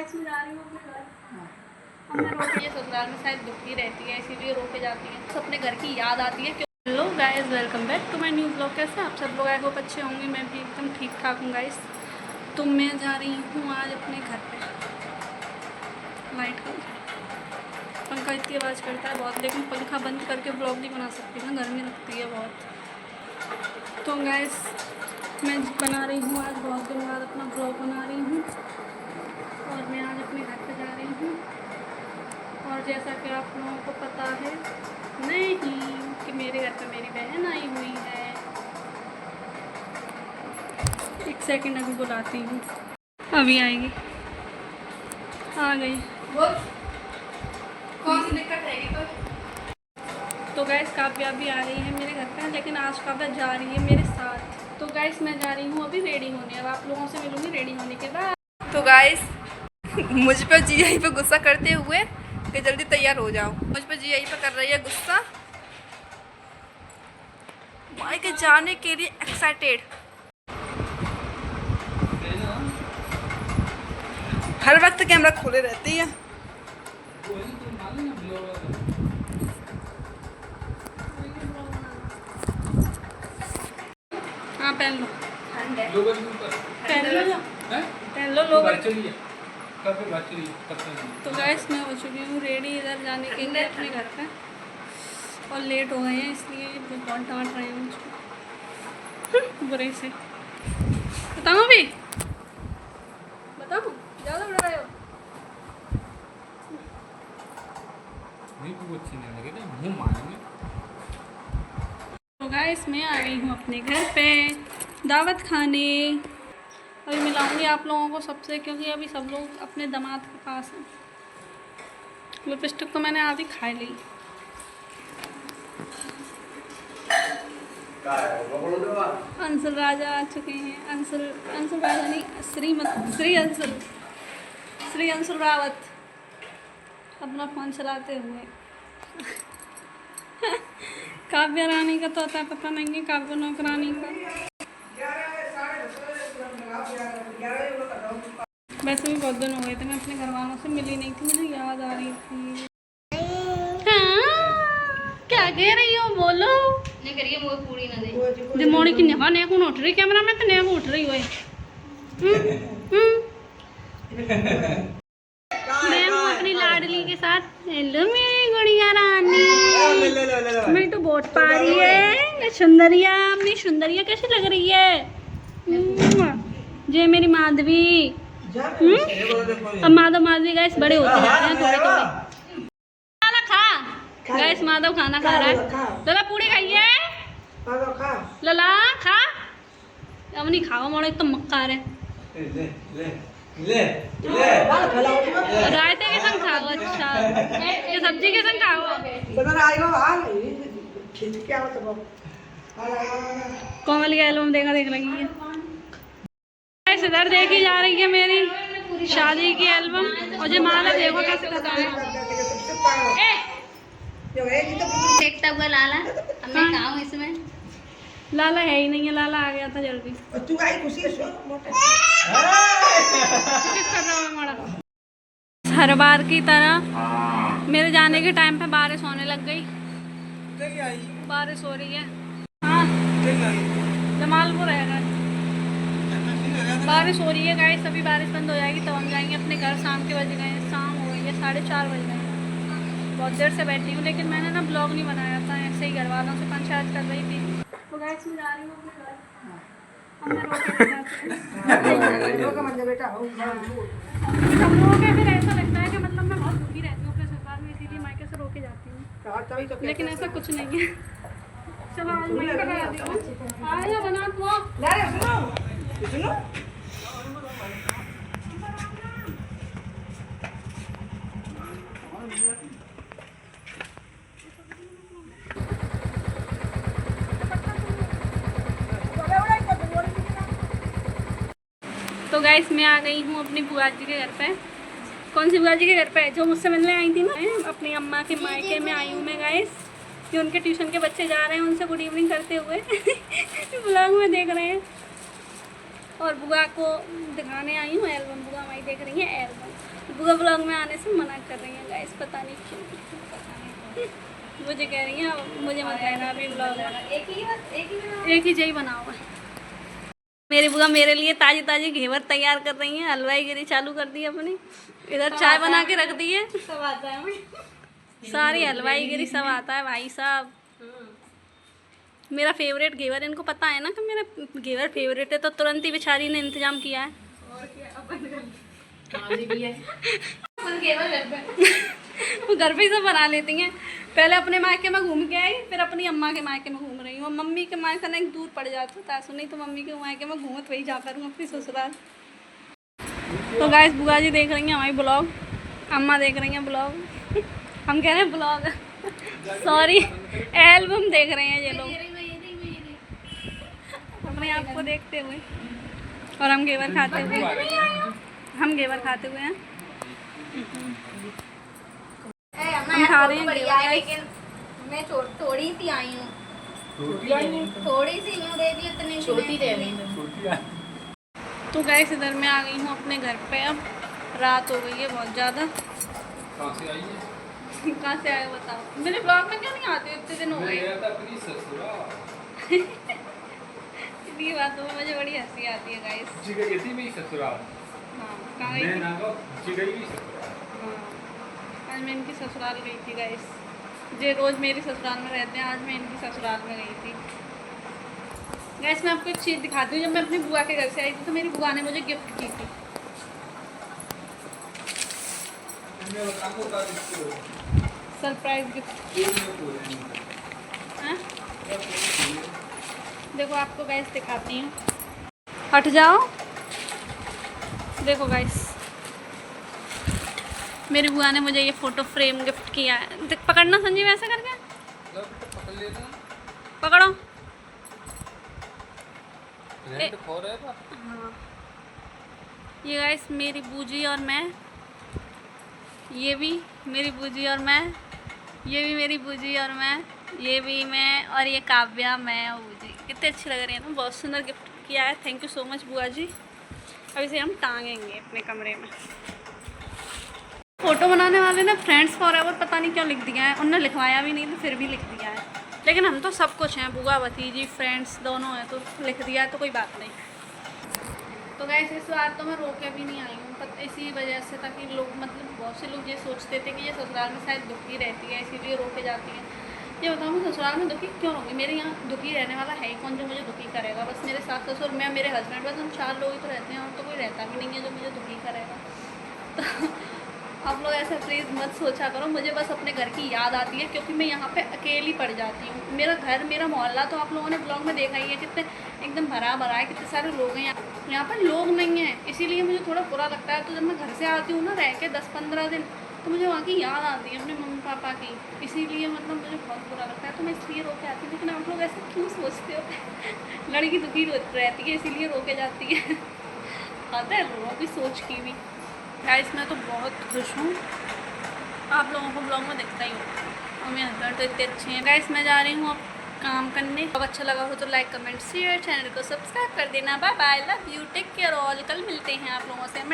Guys मैं जा रही हूँ अपने घर। अब मैं रोके ये ससुराल में शायद दुखी रहती है, इसीलिए रोके जाती है। तो अपने घर की याद आती है। Hello guys, welcome back to my new blog. कैसे आप सब लोग? आई होप अच्छे होंगे। मैं भी एकदम ठीक ठाक हूँ गाइस। तो मैं जा रही हूँ आज अपने घर पे। लाइट का पंखा इतनी आवाज़ करता है बहुत, लेकिन पंखा बंद करके ब्लॉग नहीं बना सकती ना, गर्मी लगती है बहुत। तो गाइस मैं बना रही हूँ आज बहुत दिन बाद अपना ब्लॉग बना रही हूँ, और मैं आज अपने घर पे जा रही हूँ। और जैसा कि आप लोगों को पता है नहीं कि मेरे घर पे मेरी बहन आई हुई है। एक सेकंड अभी बुलाती हूँ, अभी आएगी। आ गई। कौन सी दिक्कत रहेगी? तो गैस काव्या भी आ रही है मेरे घर पे, लेकिन आज काव्या जा रही है मेरे साथ। तो गैस मैं जा रही हूँ अभी रेडी होने। अब आप लोगों से मिलूंगी रेडी होने के बाद। तो गाइस मुझ पर जीआई पे गुस्सा करते हुए कि जल्दी तैयार हो जाओ। मुझ पर जीआई पे कर रही है गुस्सा, माई के जाने के लिए एक्साइटेड। हर वक्त कैमरा खोले रहती है। हाँ पहन लो, पहन लो लोग। तो गैस मैं हो चुकी हूँ रेडी इधर जाने के लिए अपने घर पे, और लेट हो गए हैं इसलिए बहुत डांट रहे हैं मुझको बुरे से। बताओ अभी, बताओ ज़्यादा उड़ रहे हो। तो गाइस मैं आ गई हूँ अपने घर पे दावत खाने। अभी मिलाऊंगी आप लोगों को सबसे, क्योंकि अभी सब लोग अपने दामाद के पास हैं। लिपस्टिक तो मैंने आधी खा ली। अंशुल राजा आ चुके हैं। अंशुल राजा नहीं, श्री अंशुल रावत अपना फ़ोन चलाते हुए। काव्या रानी का तो आता पता नहीं है, काव्या नौकरानी का। वैसे भी बहुत दिन हो गए थे, मैं अपने घर वालों से मिली नहीं थी, मुझे याद आ रही थी। हाँ, क्या कह रही हो? बोलो। नहीं करिए वो पूरी ना दे मोड़ी की नेवा ने कौन उठ रही कैमरा में, तो ने उठ रही होए। मैं हूँ अपनी लाडली के साथ। हेलो मेरी गुड़िया रानी, मैं तो बहुत पा रही है। सुंदरिया, अपनी सुंदरिया कैसी लग रही है? जे मेरी माधवी। अब माधवी गैस बड़े होते जा रहे हैं थोड़े थोड़े। लाला खा गैस, माधव खाना खा रहा है। लला पूरी खाइए, लला खा। अब नहीं खाओ मोड़े, तो मक्का रहे रायते के संग खाओ। अच्छा ये सब्जी के संग खाओ। कोमल की एल्बम देख लगी है। इधर देखी जा रही है मेरी शादी की एल्बम, और जो माला देखो कैसे लगा है। देखता हुआ लाला, मैं खाऊं इसमें। लाला है ही नहीं है, लाला आ गया था जल्दी। तू आई खुशी है किस कर रहा है मोड़ा। हर बार की तरह मेरे जाने के टाइम पे बारिश होने लग गई। बारिश हो रही है। हाँ जमालपुर है, बारिश हो रही है गाइस। अभी बारिश बंद हो जाएगी तब हम जाएंगे अपने घर। शाम के बज गए, शाम हो गई है 4:30 बज गए। बहुत देर से बैठी हूँ, लेकिन मैंने ना ब्लॉग नहीं बनाया था, ऐसे ही घर वालों से पंचायत कर रही थी। तो गाइस मैं जा रही हूँ अपने घर। अब मैं सब लोगों के फिर ऐसा लगता है कि मतलब मैं बहुत दुखी रहती हूँ अपने ससुराल में, इसीलिए मायके से रोके जाती हूँ, लेकिन ऐसा कुछ नहीं है। चलो आज मैं करा दी हूँ। आया बना सुनो। तो गाइस मैं आ गई हूँ अपनी बुआ जी के घर पे। कौन सी बुआ जी के घर पे? जो मुझसे मिलने आई थी ना, अपनी अम्मा के मायके में आई हूँ मैं गाइस। जो उनके ट्यूशन के बच्चे जा रहे हैं उनसे गुड इवनिंग करते हुए ब्लॉग में देख रहे हैं। और बुआ को दिखाने आई हूँ एल्बम। बुआ हमारी देख रही है एल्बम। बुआ ब्लॉग में आने से मना कर रही हैं गाइस, पता नहीं क्यों। मुझे कह रही हैं मुझे मत कहना अभी ब्लॉग एक ही जय बनाओ है। मेरी बुआ मेरे लिए ताजी ताजी घेवर तैयार कर रही हैं, हलवाई गिरी चालू कर दी अपनी। इधर चाय बना के रख दी है, सब आता है सारी हलवाई गिरी सब आता है भाई साहब। मेरा फेवरेट घेवर, इनको पता है ना कि मेरा घेवर फेवरेट है, तो तुरंत ही बेचारी ने इंतजाम किया है। और क्या अपन भी है वो घर पे ही सब बना लेती हैं। पहले अपने मायके में घूम के आई, फिर अपनी अम्मा के मायके में घूम रही हूँ। मम्मी के मायका ना दूर पड़ जाता था, सुनी तो मम्मी के मायके में घूमत वही जा कर अपनी ससुराल। तो गाइस बुआ जी देख रही हैं हमारी ब्लॉग, अम्मा देख रही हैं ब्लॉग, हम कह रहे हैं ब्लॉग सॉरी एल्बम देख रहे हैं ये लोग अपने आप को देखते हुए। और हम घेवर खाते हुए, हम घेवर खाते हुए हैं। हम खा रहे हैं घेवर, लेकिन मैं थोड़ी सी आई हूँ, थोड़ी सी यूँ दे दी, इतनी छोटी दे दी। तो गैस इधर मैं आ गई हूँ अपने घर पे। अब रात हो गई है बहुत ज़्यादा। कहाँ से आई है? कहाँ से आए बताओ, मेरे ब्लॉग में क्यों नहीं आते, इतने दिन हो मैं गए। गया था अपनी ससुराल। इतनी बातों में मुझे बड़ी हंसी आती है गाइस। जी गई थी मेरी ससुराल। हाँ कहाँ गई मैं थी? नागा जी गई भी ससुराल। हाँ आज मैं इनकी ससुराल गई थी गाइस। जे रोज़ मेरी ससुराल में रहते हैं, आज मैं इनकी ससुराल में गई थी। गैस मैं आपको एक चीज़ दिखाती हूँ। जब मैं अपनी बुआ के घर से आई थी तो मेरी बुआ ने मुझे गिफ्ट की थी। मैं आपको बता देती हूँ। Surprise gift. हाँ देखो आपको गैस दिखाती हूँ, हट जाओ। देखो गैस मेरी बुआ ने मुझे ये फ़ोटो फ्रेम गिफ्ट किया है। देख पकड़ना संजीव ऐसे करके, पकड़ लेना। पकड़ो। रेंट खो रहे हैं। हाँ ये गाइस मेरी बूजी और मैं, ये भी मेरी बूजी और मैं, ये भी मेरी बूजी और मैं, ये भी मैं, और ये काव्या मैं और बूजी। कितने अच्छे लग रहे हैं ना, बहुत सुंदर गिफ्ट किया है। थैंक यू सो मच बुआ जी। अब इसे हम टांगेंगे अपने कमरे में। फ़ोटो बनाने वाले ने फ्रेंड्स फॉरएवर पता नहीं क्यों लिख दिया है, उनने लिखवाया भी नहीं तो फिर भी लिख दिया है। लेकिन हम तो सब कुछ हैं, बुआ भतीजी फ्रेंड्स दोनों हैं, तो लिख दिया है तो कोई बात नहीं। तो गैस इस बार तो मैं रोके भी नहीं आई हूँ, पर इसी वजह से ताकि लोग मतलब बहुत से लोग ये सोचते थे कि ये ससुराल में शायद दुखी रहती है इसीलिए रोके जाती है। ये बताऊँ मैं ससुराल में दुखी क्यों रहूँगी, मेरे यहाँ दुखी रहने वाला है ही कौन जो मुझे दुखी करेगा। बस मेरे सास ससुर, मैं, मेरे हस्बैंड, बस हम 4 लोग ही तो रहते हैं, और तो कोई रहता भी नहीं है जो मुझे दुखी करेगा। तो आप लोग ऐसा प्लीज़ मत सोचा करो। मुझे बस अपने घर की याद आती है क्योंकि मैं यहाँ पे अकेली पड़ जाती हूँ। मेरा घर, मेरा मोहल्ला तो आप लोगों ने ब्लॉग में देखा ही है, कितने एकदम भरा भरा है, कितने सारे लोग हैं। यहाँ पर लोग नहीं हैं, इसीलिए मुझे थोड़ा बुरा लगता है। तो जब मैं घर से आती हूँ ना रह के 10-15 दिन, तो मुझे वहाँ की याद आती है अपने मम्मी पापा की, इसीलिए मतलब मुझे बहुत बुरा लगता है। तो मैं इसलिए रोके आती हूँ। लेकिन आप लोग ऐसा क्यों सोचते हो? लड़की दुखी रहती है इसीलिए रोके जाती है। आता है लोगों की सोच की भी। गाइस मैं तो बहुत खुश हूँ, आप लोगों को ब्लॉग में दिखता ही होगा, और मेरे हस्बैंड तो इतने अच्छे हैं। गाइस मैं जा रही हूँ अब काम करने। अब अच्छा लगा हो तो लाइक कमेंट शेयर, चैनल को सब्सक्राइब कर देना। Bye bye, love you, take care all. कल मिलते हैं आप लोगों से।